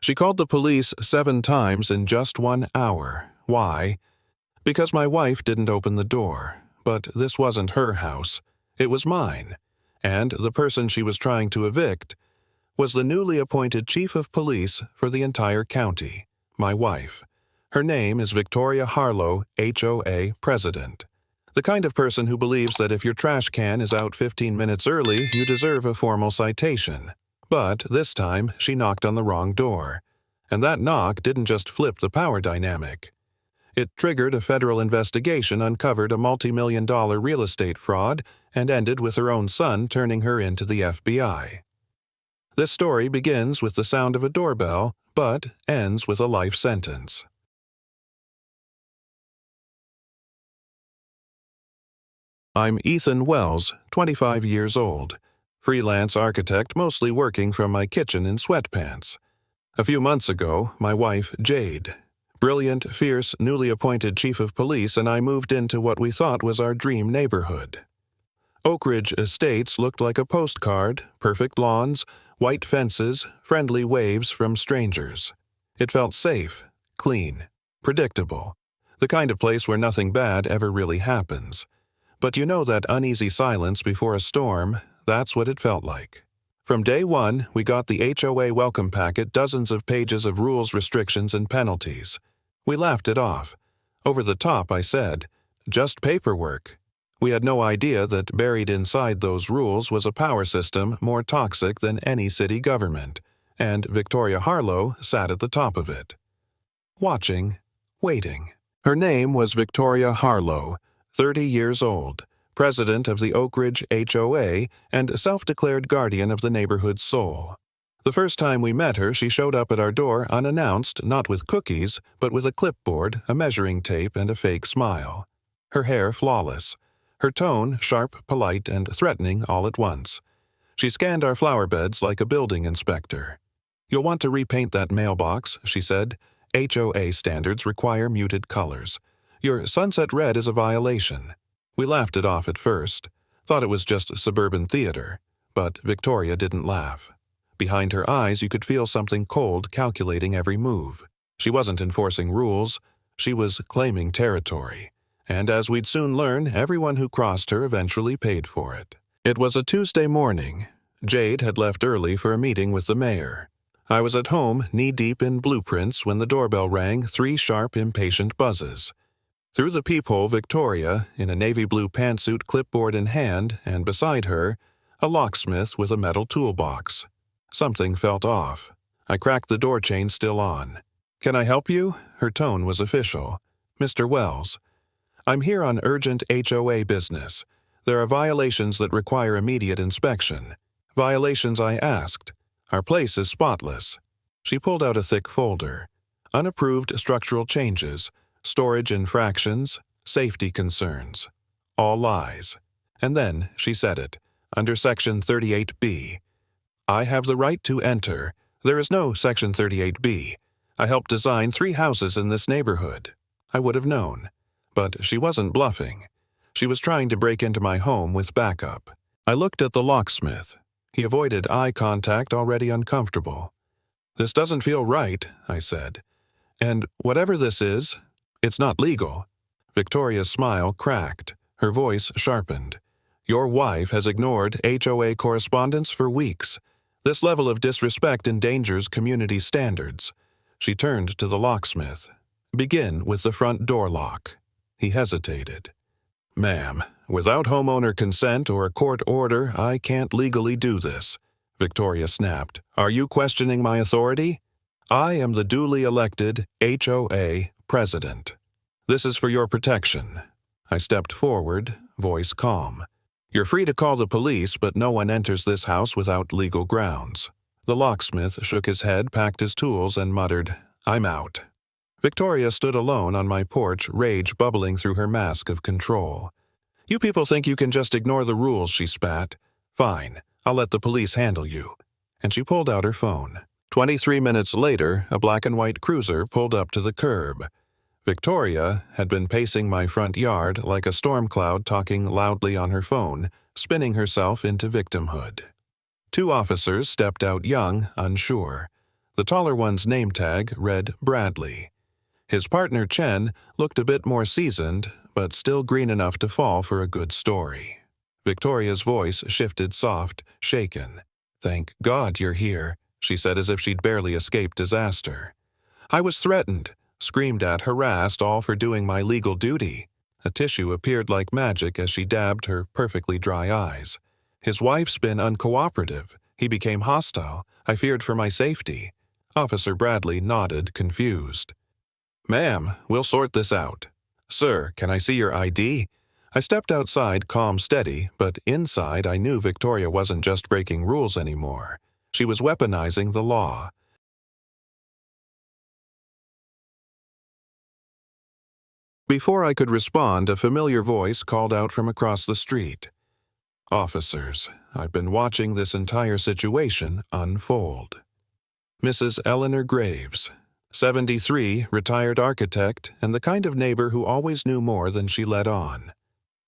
She called the police 7 times in just 1 hour. Why? Because my wife didn't open the door. But this wasn't her house. It was mine. And the person she was trying to evict was the newly appointed chief of police for the entire county, my wife. Her name is Victoria Harlow, HOA President. The kind of person who believes that if your trash can is out 15 minutes early, you deserve a formal citation. But this time, she knocked on the wrong door. And that knock didn't just flip the power dynamic. It triggered a federal investigation, uncovered a multi-million-dollar real estate fraud, and ended with her own son turning her into the FBI. This story begins with the sound of a doorbell, but ends with a life sentence. I'm Ethan Wells, 25 years old, freelance architect mostly working from my kitchen in sweatpants. A few months ago, my wife, Jade, brilliant, fierce, newly appointed chief of police, and I moved into what we thought was our dream neighborhood. Oak Ridge Estates looked like a postcard, perfect lawns, white fences, friendly waves from strangers. It felt safe, clean, predictable, the kind of place where nothing bad ever really happens. But you know that uneasy silence before a storm, that's what it felt like. From day one, we got the HOA welcome packet, dozens of pages of rules, restrictions, and penalties. We laughed it off. Over the top, I said, just paperwork. We had no idea that buried inside those rules was a power system more toxic than any city government, and Victoria Harlow sat at the top of it. Watching, waiting. Her name was Victoria Harlow, 30 years old, president of the Oak Ridge HOA and self-declared guardian of the neighborhood's soul. The first time we met her, she showed up at our door unannounced, not with cookies, but with a clipboard, a measuring tape, and a fake smile. Her hair flawless. Her tone sharp, polite, and threatening all at once. She scanned our flower beds like a building inspector. You'll want to repaint that mailbox, she said. HOA standards require muted colors. Your sunset red is a violation. We laughed it off at first, thought it was just suburban theater, but Victoria didn't laugh. Behind her eyes you could feel something cold calculating every move. She wasn't enforcing rules, she was claiming territory. And as we'd soon learn, everyone who crossed her eventually paid for it. It was a Tuesday morning. Jade had left early for a meeting with the mayor. I was at home, knee-deep in blueprints, when the doorbell rang, 3 sharp, impatient buzzes. Through the peephole, Victoria, in a navy blue pantsuit, clipboard in hand, and beside her, a locksmith with a metal toolbox. Something felt off. I cracked the door chain still on. "Can I help you?" Her tone was official. "Mr. Wells. I'm here on urgent HOA business. There are violations that require immediate inspection. Violations I asked. Our place is spotless." She pulled out a thick folder. Unapproved structural changes, storage infractions, safety concerns. All lies. And then she said it, under Section 38B. I have the right to enter. There is no Section 38B. I helped design 3 houses in this neighborhood. I would have known. But she wasn't bluffing. She was trying to break into my home with backup. I looked at the locksmith. He avoided eye contact, already uncomfortable. "This doesn't feel right," I said. "And whatever this is, it's not legal." Victoria's smile cracked. Her voice sharpened. "Your wife has ignored HOA correspondence for weeks. This level of disrespect endangers community standards." She turned to the locksmith. "Begin with the front door lock." He hesitated. "Ma'am, without homeowner consent or a court order, I can't legally do this," Victoria snapped. "Are you questioning my authority? I am the duly elected HOA president. This is for your protection." I stepped forward, voice calm. "You're free to call the police, but no one enters this house without legal grounds." The locksmith shook his head, packed his tools, and muttered, "I'm out." Victoria stood alone on my porch, rage bubbling through her mask of control. "You people think you can just ignore the rules," she spat. "Fine, I'll let the police handle you." And she pulled out her phone. 23 minutes later, a black and white cruiser pulled up to the curb. Victoria had been pacing my front yard like a storm cloud, talking loudly on her phone, spinning herself into victimhood. 2 officers stepped out, young, unsure. The taller one's name tag read Bradley. His partner Chen looked a bit more seasoned, but still green enough to fall for a good story. Victoria's voice shifted soft, shaken. "Thank God you're here," she said as if she'd barely escaped disaster. "I was threatened, screamed at, harassed, all for doing my legal duty." A tissue appeared like magic as she dabbed her perfectly dry eyes. "His wife's been uncooperative. He became hostile. I feared for my safety." Officer Bradley nodded, confused. "Ma'am, we'll sort this out." "Sir, can I see your ID?" I stepped outside, calm, steady, but inside I knew Victoria wasn't just breaking rules anymore. She was weaponizing the law. Before I could respond, a familiar voice called out from across the street. "Officers, I've been watching this entire situation unfold." Mrs. Eleanor Graves, 73, retired architect, and the kind of neighbor who always knew more than she let on.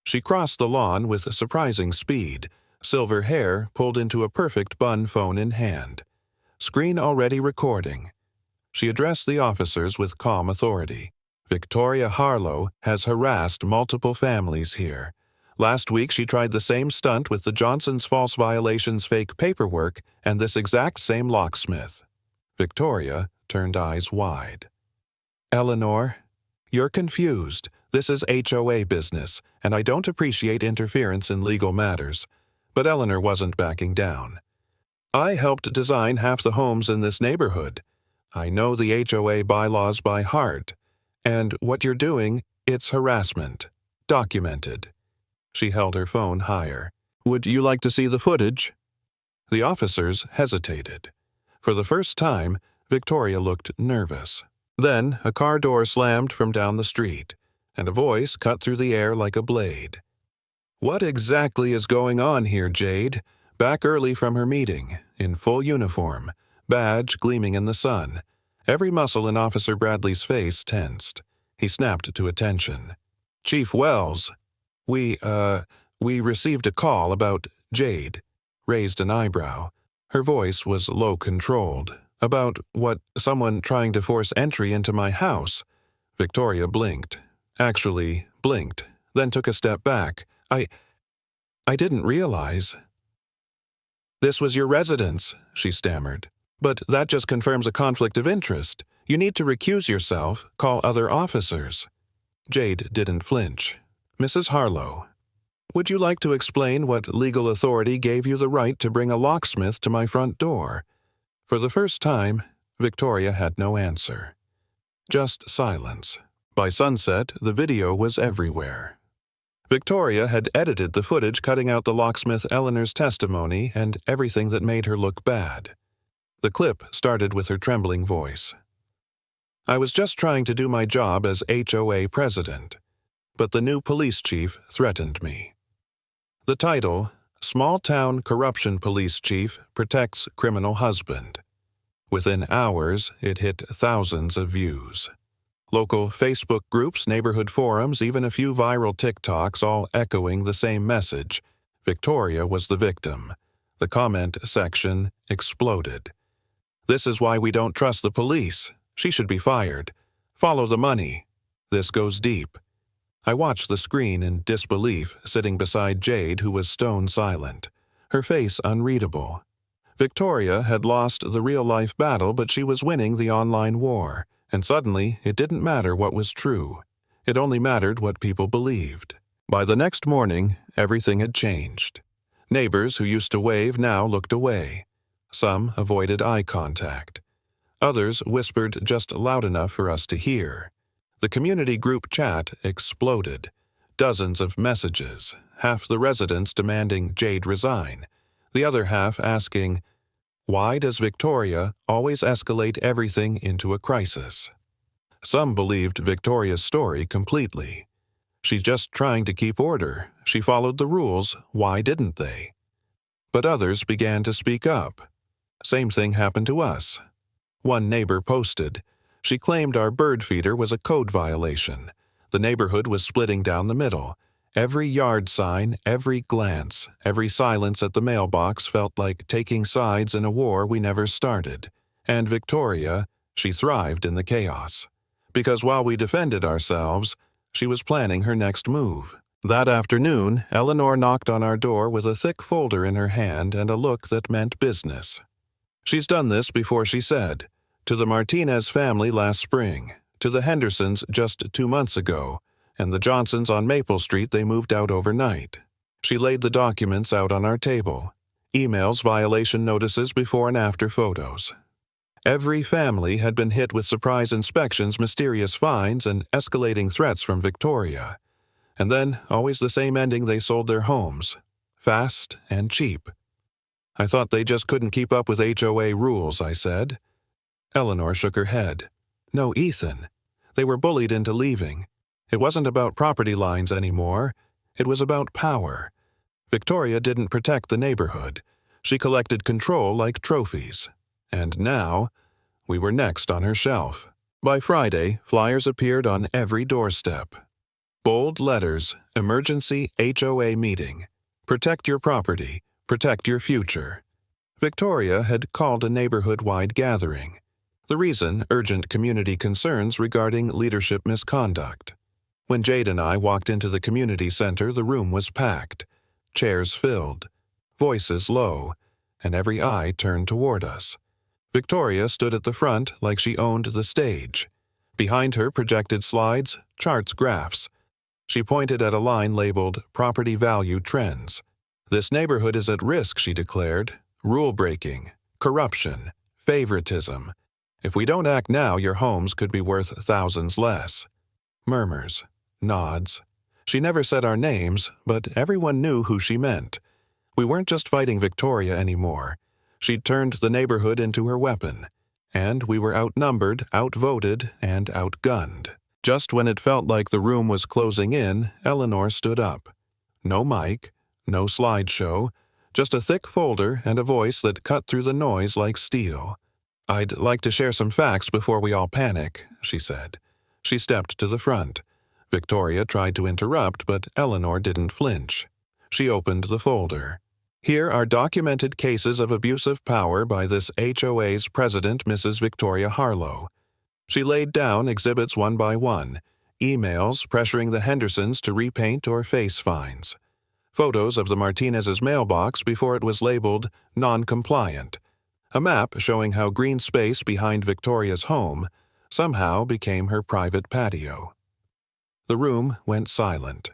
She crossed the lawn with surprising speed, silver hair pulled into a perfect bun, phone in hand. Screen already recording. She addressed the officers with calm authority. "Victoria Harlow has harassed multiple families here. Last week she tried the same stunt with the Johnson's false violations fake paperwork and this exact same locksmith." Victoria turned eyes wide. "Eleanor, you're confused. This is HOA business, and I don't appreciate interference in legal matters." But Eleanor wasn't backing down. "I helped design half the homes in this neighborhood. I know the HOA bylaws by heart. And what you're doing, it's harassment. Documented." She held her phone higher. "Would you like to see the footage?" The officers hesitated. For the first time, Victoria looked nervous. Then a car door slammed from down the street, and a voice cut through the air like a blade. "What exactly is going on here, Jade?" Back early from her meeting, in full uniform, badge gleaming in the sun. Every muscle in Officer Bradley's face tensed. He snapped to attention. "Chief Wells, we received a call about..." Jade raised an eyebrow. Her voice was low-controlled. "About what, someone trying to force entry into my house." Victoria blinked. Actually, blinked, then took a step back. I didn't realize." "This was your residence," she stammered. "But that just confirms a conflict of interest. You need to recuse yourself, call other officers." Jade didn't flinch. "Mrs. Harlow, would you like to explain what legal authority gave you the right to bring a locksmith to my front door?" For the first time, Victoria had no answer. Just silence. By sunset, the video was everywhere. Victoria had edited the footage, cutting out the locksmith Eleanor's testimony and everything that made her look bad. The clip started with her trembling voice. "I was just trying to do my job as HOA president, but the new police chief threatened me." The title, "Small Town Corruption Police Chief Protects Criminal Husband." Within hours, it hit thousands of views. Local Facebook groups, neighborhood forums, even a few viral TikToks, all echoing the same message. Victoria was the victim. The comment section exploded. "This is why we don't trust the police. She should be fired. Follow the money. This goes deep." I watched the screen in disbelief, sitting beside Jade, who was stone silent, her face unreadable. Victoria had lost the real-life battle, but she was winning the online war, and suddenly it didn't matter what was true. It only mattered what people believed. By the next morning, everything had changed. Neighbors who used to wave now looked away. Some avoided eye contact. Others whispered just loud enough for us to hear. The community group chat exploded. Dozens of messages, half the residents demanding Jade resign, the other half asking, "Why does Victoria always escalate everything into a crisis?" Some believed Victoria's story completely. "She's just trying to keep order. She followed the rules. Why didn't they?" But others began to speak up. "Same thing happened to us." One neighbor posted, "She claimed our bird feeder was a code violation. The neighborhood was splitting down the middle. Every yard sign, every glance, every silence at the mailbox felt like taking sides in a war we never started. And Victoria, she thrived in the chaos. Because while we defended ourselves, she was planning her next move. That afternoon, Eleanor knocked on our door with a thick folder in her hand and a look that meant business. She's done this before, she said. To the Martinez family last spring, to the Hendersons just 2 months ago, and the Johnsons on Maple Street they moved out overnight. She laid the documents out on our table. Emails, violation notices, before and after photos. Every family had been hit with surprise inspections, mysterious fines, and escalating threats from Victoria. And then, always the same ending, they sold their homes. Fast and cheap. I thought they just couldn't keep up with HOA rules, I said. Eleanor shook her head. No, Ethan. They were bullied into leaving. It wasn't about property lines anymore. It was about power. Victoria didn't protect the neighborhood. She collected control like trophies. And now, we were next on her shelf. By Friday, flyers appeared on every doorstep. Bold letters, emergency HOA meeting. Protect your property, protect your future. Victoria had called a neighborhood-wide gathering. The reason, urgent community concerns regarding leadership misconduct. When Jade and I walked into the community center, the room was packed. Chairs filled, voices low, and every eye turned toward us. Victoria stood at the front like she owned the stage. Behind her projected slides, charts, graphs. She pointed at a line labeled Property Value Trends. This neighborhood is at risk, she declared. Rule-breaking, corruption, favoritism. If we don't act now, your homes could be worth thousands less. Murmurs, nods. She never said our names, but everyone knew who she meant. We weren't just fighting Victoria anymore. She'd turned the neighborhood into her weapon. And we were outnumbered, outvoted, and outgunned. Just when it felt like the room was closing in, Eleanor stood up. No mic, no slideshow, just a thick folder and a voice that cut through the noise like steel. I'd like to share some facts before we all panic, she said. She stepped to the front. Victoria tried to interrupt, but Eleanor didn't flinch. She opened the folder. Here are documented cases of abuse of power by this HOA's president, Mrs. Victoria Harlow. She laid down exhibits one by one, emails pressuring the Hendersons to repaint or face fines, photos of the Martinez's mailbox before it was labeled non-compliant, a map showing how green space behind Victoria's home somehow became her private patio. The room went silent.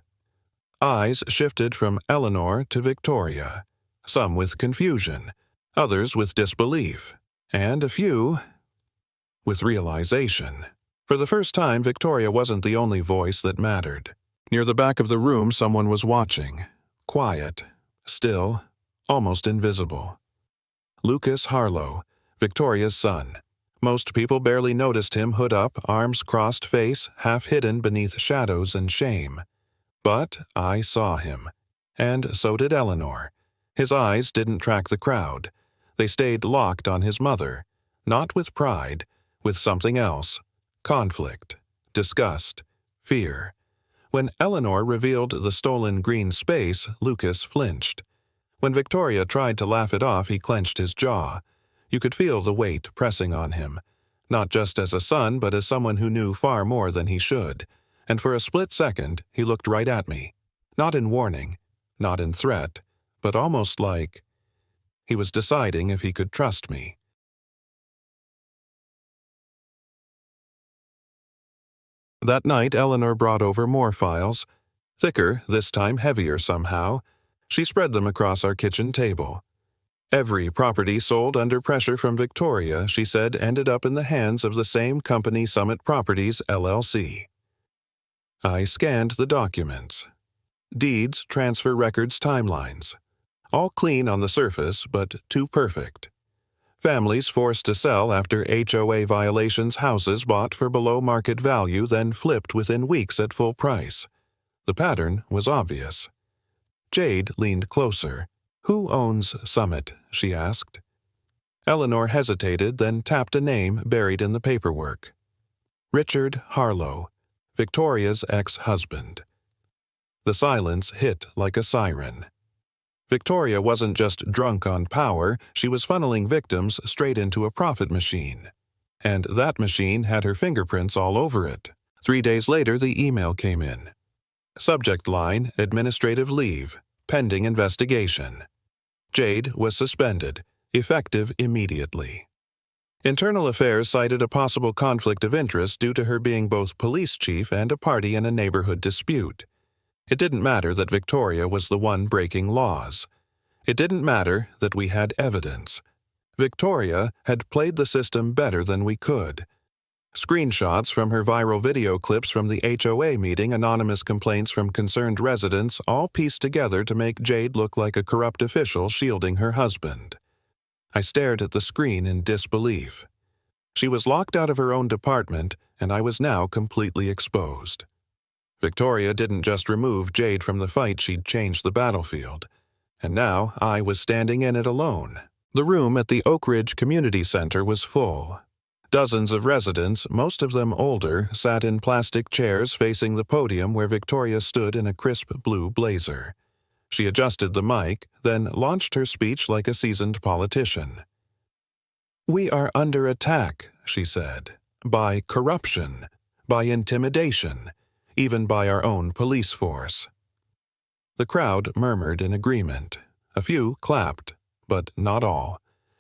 Eyes shifted from Eleanor to Victoria, some with confusion, others with disbelief, and a few with realization. For the first time, Victoria wasn't the only voice that mattered. Near the back of the room, someone was watching. Quiet, still, almost invisible. Lucas Harlow, Victoria's son. Most people barely noticed him, hood up, arms crossed, face half hidden beneath shadows and shame. But I saw him. And so did Eleanor. His eyes didn't track the crowd. They stayed locked on his mother, not with pride, with something else. Conflict, disgust, fear. When Eleanor revealed the stolen green space, Lucas flinched. When Victoria tried to laugh it off, he clenched his jaw. You could feel the weight pressing on him, not just as a son, but as someone who knew far more than he should. And for a split second, he looked right at me. Not in warning, not in threat, but almost like he was deciding if he could trust me. That night, Eleanor brought over more files. Thicker, this time heavier somehow. She spread them across our kitchen table. Every property sold under pressure from Victoria, she said, ended up in the hands of the same company, Summit Properties, LLC. I scanned the documents. Deeds, transfer records, timelines. All clean on the surface, but too perfect. Families forced to sell after HOA violations, houses bought for below market value, then flipped within weeks at full price. The pattern was obvious. Jade leaned closer. Who owns Summit? She asked. Eleanor hesitated, then tapped a name buried in the paperwork. Richard Harlow, Victoria's ex-husband. The silence hit like a siren. Victoria wasn't just drunk on power, she was funneling victims straight into a profit machine. And that machine had her fingerprints all over it. 3 days later, the email came in. Subject line, administrative leave, pending investigation. Jade was suspended, effective immediately. Internal Affairs cited a possible conflict of interest due to her being both police chief and a party in a neighborhood dispute. It didn't matter that Victoria was the one breaking laws. It didn't matter that we had evidence. Victoria had played the system better than we could. Screenshots from her viral video clips from the HOA meeting, anonymous complaints from concerned residents, all pieced together to make Jade look like a corrupt official shielding her husband. I stared at the screen in disbelief. She was locked out of her own department, and I was now completely exposed. Victoria didn't just remove Jade from the fight, she'd changed the battlefield. And now I was standing in it alone. The room at the Oak Ridge Community Center was full. Dozens of residents, most of them older, sat in plastic chairs facing the podium where Victoria stood in a crisp blue blazer. She adjusted the mic, then launched her speech like a seasoned politician. "We are under attack," she said, "by corruption, by intimidation, even by our own police force." The crowd murmured in agreement. A few clapped, but not all.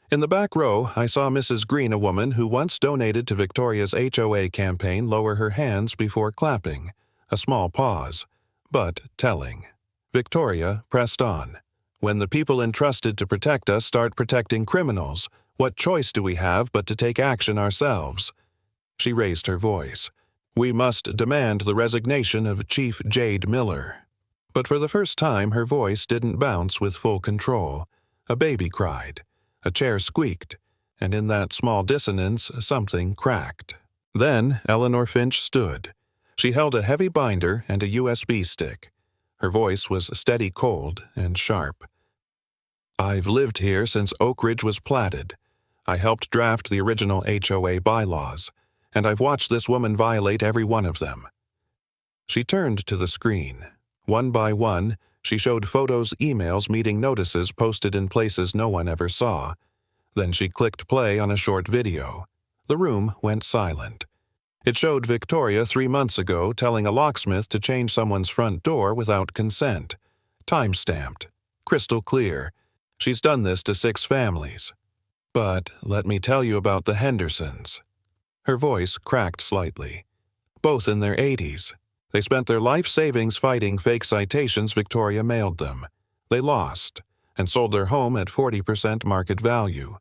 In the back row, I saw Mrs. Green, a woman who once donated to Victoria's HOA campaign, lower her hands before clapping. A small pause, but telling. Victoria pressed on. "When the people entrusted to protect us start protecting criminals, what choice do we have but to take action ourselves?" She raised her voice. "We must demand the resignation of Chief Jade Miller." But for the first time, her voice didn't bounce with full control. A baby cried. A chair squeaked, and in that small dissonance, something cracked. Then Eleanor Finch stood. She held a heavy binder and a USB stick. Her voice was steady cold and sharp. "I've lived here since Oak Ridge was platted. I helped draft the original HOA bylaws, and I've watched this woman violate every one of them." She turned to the screen. One by one, she showed photos, emails, meeting notices posted in places no one ever saw. Then she clicked play on a short video. The room went silent. It showed Victoria 3 months ago telling a locksmith to change someone's front door without consent. Time-stamped. Crystal clear. She's done this to 6 families. "But let me tell you about the Hendersons." Her voice cracked slightly. "Both in their 80s. They spent their life savings fighting fake citations Victoria mailed them. They lost, and sold their home at 40% market value."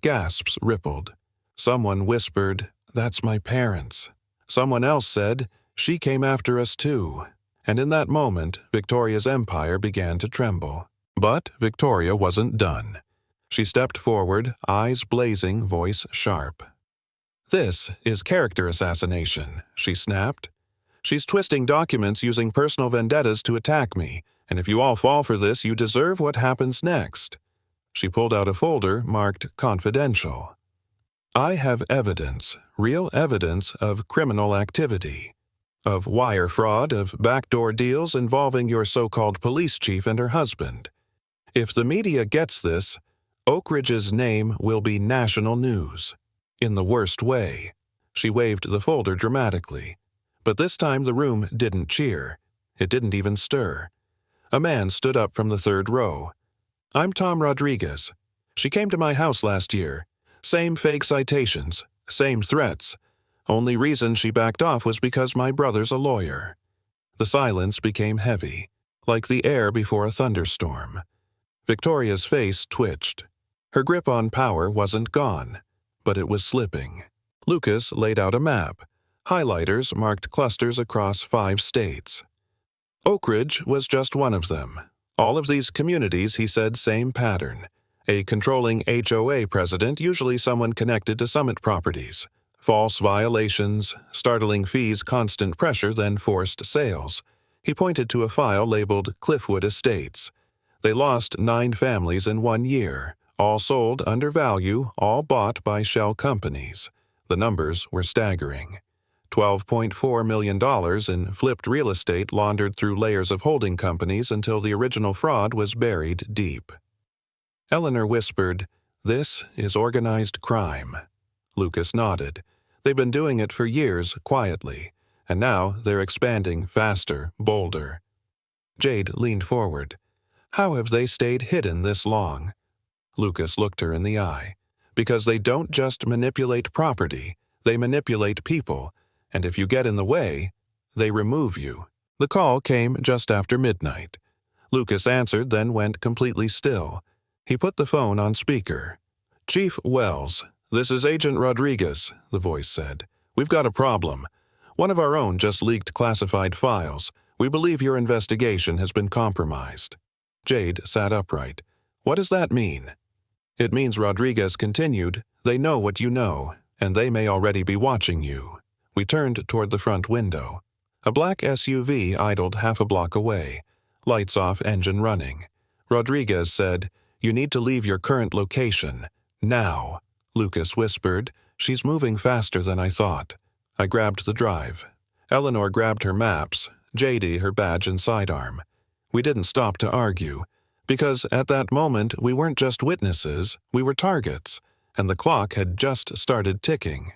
Gasps rippled. Someone whispered, "That's my parents." Someone else said, "She came after us too." And in that moment, Victoria's empire began to tremble. But Victoria wasn't done. She stepped forward, eyes blazing, voice sharp. "This is character assassination," she snapped. "She's twisting documents using personal vendettas to attack me, and if you all fall for this, you deserve what happens next." She pulled out a folder marked confidential. "I have evidence, real evidence of criminal activity, of wire fraud, of backdoor deals involving your so-called police chief and her husband. If the media gets this, Oak Ridge's name will be national news. In the worst way." She waved the folder dramatically. But this time the room didn't cheer. It didn't even stir. A man stood up from the 3rd row. "I'm Tom Rodriguez. She came to my house last year. Same fake citations, same threats. Only reason she backed off was because my brother's a lawyer." The silence became heavy, like the air before a thunderstorm. Victoria's face twitched. Her grip on power wasn't gone, but it was slipping. Lucas laid out a map. Highlighters marked clusters across 5 states. Oak Ridge was just one of them. All of these communities, he said, same pattern. A controlling HOA president, usually someone connected to Summit Properties. False violations, startling fees, constant pressure, then forced sales. He pointed to a file labeled Cliffwood Estates. They lost 9 families in 1 year, all sold under value, all bought by shell companies. The numbers were staggering. $12.4 million in flipped real estate laundered through layers of holding companies until the original fraud was buried deep. Eleanor whispered, "This is organized crime." Lucas nodded. They've been doing it for years quietly, and now they're expanding faster, bolder. Jade leaned forward. "How have they stayed hidden this long?" Lucas looked her in the eye. "Because they don't just manipulate property, they manipulate people, and if you get in the way, they remove you." The call came just after midnight. Lucas answered, then went completely still. He put the phone on speaker. "Chief Wells, this is Agent Rodriguez," the voice said. "We've got a problem. One of our own just leaked classified files. We believe your investigation has been compromised." Jade sat upright. "What does that mean?" "It means," Rodriguez continued, "they know what you know, and they may already be watching you." We turned toward the front window. A black SUV idled half a block away, lights off, engine running. Rodriguez said, "You need to leave your current location. Now." Lucas whispered, "She's moving faster than I thought." I grabbed the drive. Eleanor grabbed her maps, Jade her badge and sidearm. We didn't stop to argue, because at that moment we weren't just witnesses, we were targets, and the clock had just started ticking.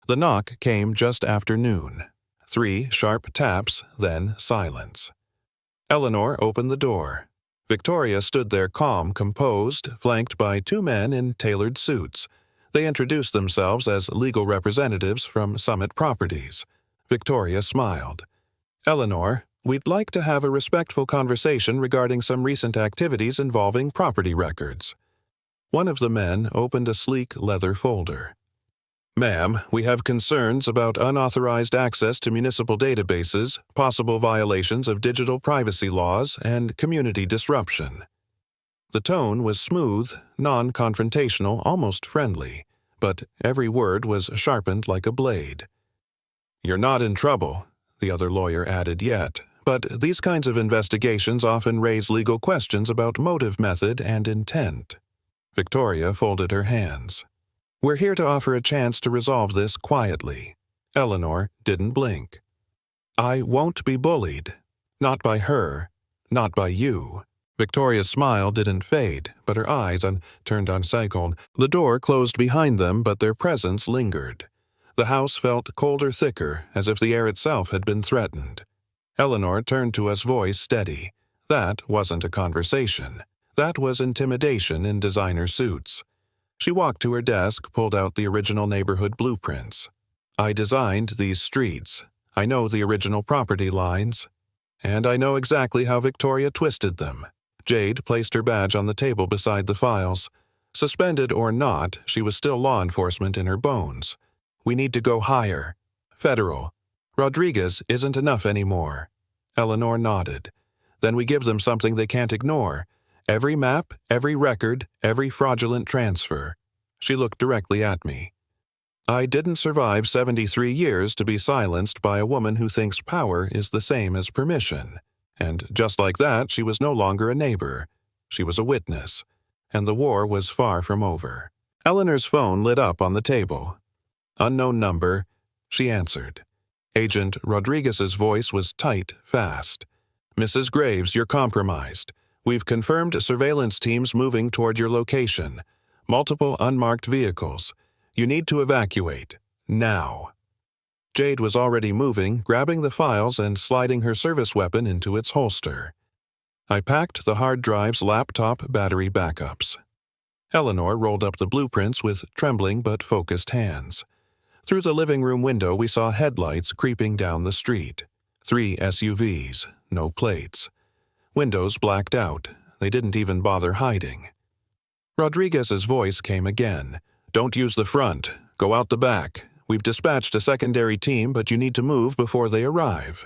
The knock came just after noon. 3 sharp taps, then silence. Eleanor opened the door. Victoria stood there calm, composed, flanked by 2 men in tailored suits. They introduced themselves as legal representatives from Summit Properties. Victoria smiled. "Eleanor, we'd like to have a respectful conversation regarding some recent activities involving property records." One of the men opened a sleek leather folder. "Ma'am, we have concerns about unauthorized access to municipal databases, possible violations of digital privacy laws, and community disruption." The tone was smooth, non-confrontational, almost friendly, but every word was sharpened like a blade. "You're not in trouble," the other lawyer added yet, "but these kinds of investigations often raise legal questions about motive, method, and intent." Victoria folded her hands. "We're here to offer a chance to resolve this quietly." Eleanor didn't blink. "I won't be bullied. Not by her. Not by you." Victoria's smile didn't fade, but her eyes turned on Saigon. The door closed behind them, but their presence lingered. The house felt colder, thicker, as if the air itself had been threatened. Eleanor turned to us, voice steady. That wasn't a conversation. That was intimidation in designer suits. She walked to her desk, pulled out the original neighborhood blueprints. "I designed these streets. I know the original property lines. And I know exactly how Victoria twisted them." Jade placed her badge on the table beside the files. Suspended or not, she was still law enforcement in her bones. "We need to go higher. Federal. Rodriguez isn't enough anymore." Eleanor nodded. "Then we give them something they can't ignore. Every map, every record, every fraudulent transfer." She looked directly at me. "I didn't survive 73 years to be silenced by a woman who thinks power is the same as permission." And just like that, she was no longer a neighbor. She was a witness. And the war was far from over. Eleanor's phone lit up on the table. "Unknown number," she answered. Agent Rodriguez's voice was tight, fast. "Mrs. Graves, you're compromised. We've confirmed surveillance teams moving toward your location. Multiple unmarked vehicles. You need to evacuate. Now." Jade was already moving, grabbing the files and sliding her service weapon into its holster. I packed the hard drive's laptop battery backups. Eleanor rolled up the blueprints with trembling but focused hands. Through the living room window we saw headlights creeping down the street. 3 SUVs, no plates. Windows blacked out. They didn't even bother hiding. Rodriguez's voice came again. "Don't use the front. Go out the back. We've dispatched a secondary team, but you need to move before they arrive."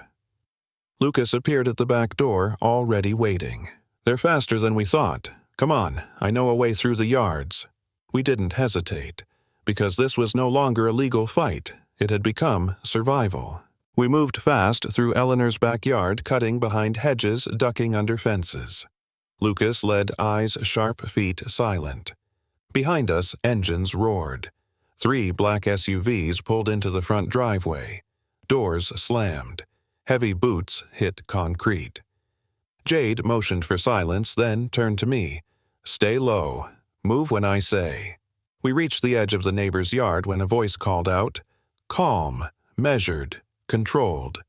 Lucas appeared at the back door, already waiting. "They're faster than we thought. Come on, I know a way through the yards." We didn't hesitate, because this was no longer a legal fight. It had become survival. We moved fast through Eleanor's backyard, cutting behind hedges, ducking under fences. Lucas led, eyes sharp, feet silent. Behind us, engines roared. 3 black SUVs pulled into the front driveway. Doors slammed. Heavy boots hit concrete. Jade motioned for silence, then turned to me. "Stay low. Move when I say." We reached the edge of the neighbor's yard when a voice called out, "Calm, measured, controlled.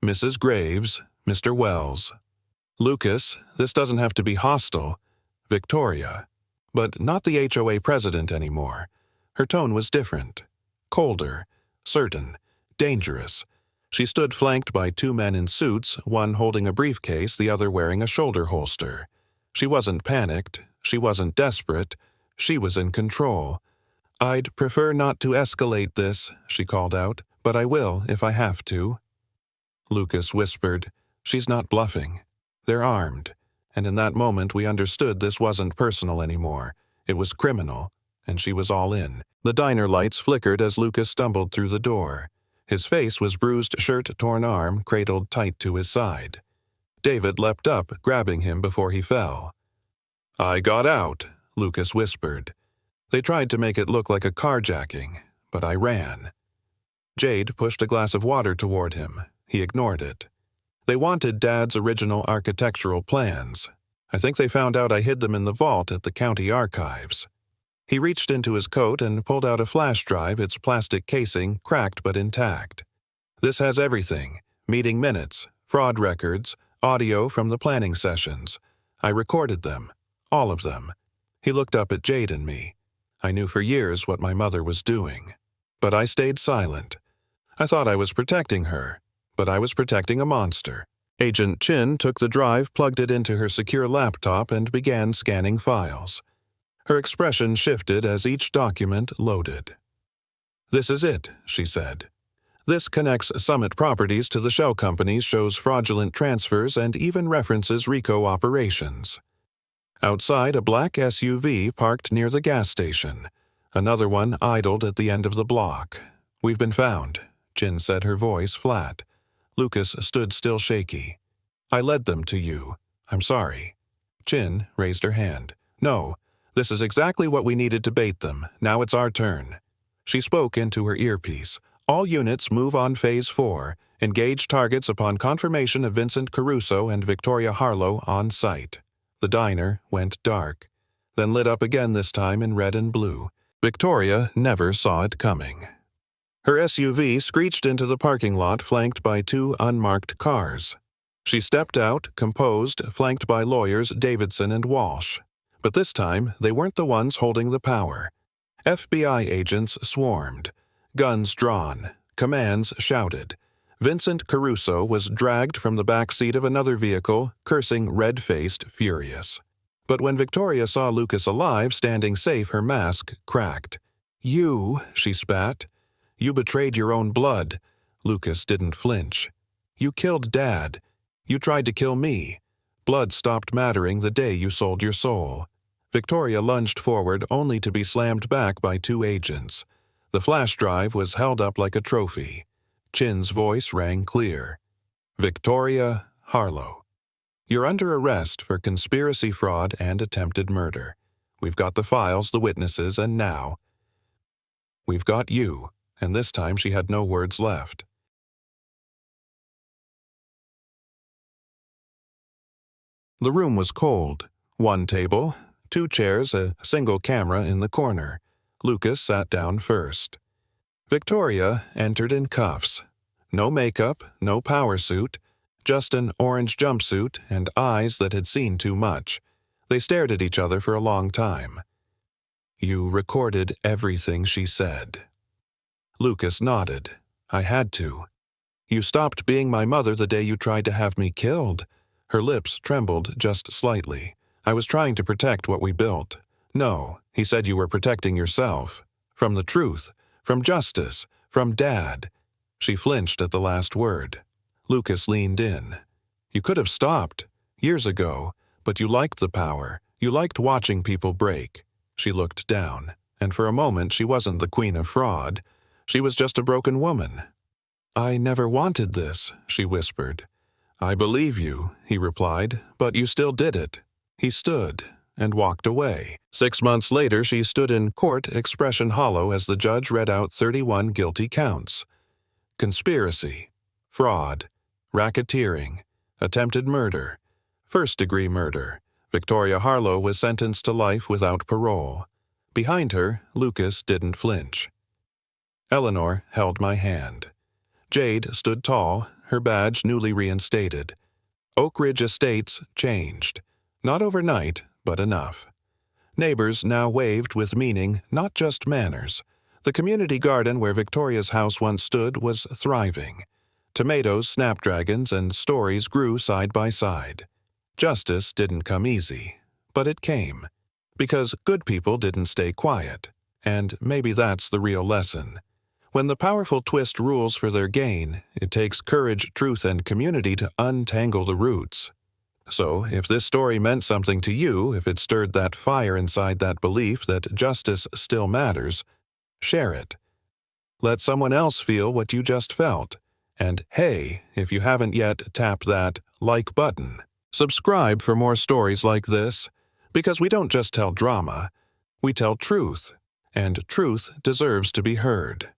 Mrs. Graves, Mr. Wells." "Lucas, this doesn't have to be hostile." "Victoria." But not the HOA president anymore. Her tone was different. Colder, certain, dangerous. She stood flanked by 2 men in suits, one holding a briefcase, the other wearing a shoulder holster. She wasn't panicked. She wasn't desperate. She was in control. "I'd prefer not to escalate this," she called out, "but I will if I have to." Lucas whispered, "She's not bluffing. They're armed." And in that moment we understood this wasn't personal anymore. It was criminal, and she was all in. The diner lights flickered as Lucas stumbled through the door. His face was bruised shirt, torn arm, cradled tight to his side. David leapt up, grabbing him before he fell. "I got out," Lucas whispered. "They tried to make it look like a carjacking, but I ran." Jade pushed a glass of water toward him. He ignored it. "They wanted Dad's original architectural plans. I think they found out I hid them in the vault at the county archives." He reached into his coat and pulled out a flash drive, its plastic casing cracked but intact. "This has everything: meeting minutes, fraud records, audio from the planning sessions. I recorded them, all of them." He looked up at Jade and me. I knew for years what my mother was doing. But I stayed silent. I thought I was protecting her, but I was protecting a monster. Agent Chin took the drive, plugged it into her secure laptop, and began scanning files. Her expression shifted as each document loaded. "This is it," she said. "This connects Summit Properties to the shell companies, shows fraudulent transfers, and even references RICO operations." Outside, a black SUV parked near the gas station. Another one idled at the end of the block. "We've been found," Chin said, her voice flat. Lucas stood still shaky. "I led them to you. I'm sorry." Chin raised her hand. "No, this is exactly what we needed to bait them. Now it's our turn." She spoke into her earpiece. "All units move on Phase 4. Engage targets upon confirmation of Vincent Caruso and Victoria Harlow on site." The diner went dark, then lit up again, this time in red and blue. Victoria never saw it coming. Her SUV screeched into the parking lot, flanked by 2 unmarked cars. She stepped out, composed, flanked by lawyers Davidson and Walsh. But this time, they weren't the ones holding the power. FBI agents swarmed. Guns drawn. Commands shouted. Vincent Caruso was dragged from the back seat of another vehicle, cursing, red-faced, furious. But when Victoria saw Lucas alive, standing safe, her mask cracked. "You," she spat. "You betrayed your own blood." Lucas didn't flinch. "You killed Dad. You tried to kill me. Blood stopped mattering the day you sold your soul." Victoria lunged forward, only to be slammed back by 2 agents. The flash drive was held up like a trophy. Chin's voice rang clear. "Victoria Harlow, you're under arrest for conspiracy, fraud, and attempted murder. We've got the files, the witnesses, and now we've got you." And this time she had no words left. The room was cold. 1 table, 2 chairs, a single camera in the corner. Lucas sat down first. Victoria entered in cuffs. No makeup, no power suit, just an orange jumpsuit and eyes that had seen too much. They stared at each other for a long time. "You recorded everything she said." Lucas nodded. "I had to." "You stopped being my mother the day you tried to have me killed." Her lips trembled just slightly. "I was trying to protect what we built." "No," he said, "you were protecting yourself. From the truth. From justice. From Dad." She flinched at the last word. Lucas leaned in. "You could have stopped. Years ago. But you liked the power. You liked watching people break." She looked down. And for a moment she wasn't the queen of fraud. She was just a broken woman. "I never wanted this," she whispered. "I believe you," he replied, "but you still did it." He stood, and walked away. 6 months later, she stood in court, expression hollow, as the judge read out 31 guilty counts: conspiracy, fraud, racketeering, attempted murder, first-degree murder. Victoria Harlow was sentenced to life without parole. Behind her, Lucas didn't flinch. Eleanor held my hand. Jade stood tall, her badge newly reinstated. Oak Ridge Estates changed. Not overnight, but enough. Neighbors now waved with meaning, not just manners. The community garden where Victoria's house once stood was thriving. Tomatoes, snapdragons, and stories grew side by side. Justice didn't come easy, but it came. Because good people didn't stay quiet. And maybe that's the real lesson. When the powerful twist rules for their gain, it takes courage, truth, and community to untangle the roots. So, if this story meant something to you, if it stirred that fire inside that belief that justice still matters, share it. Let someone else feel what you just felt. And hey, if you haven't yet, tap that like button. Subscribe for more stories like this, because we don't just tell drama, we tell truth, and truth deserves to be heard.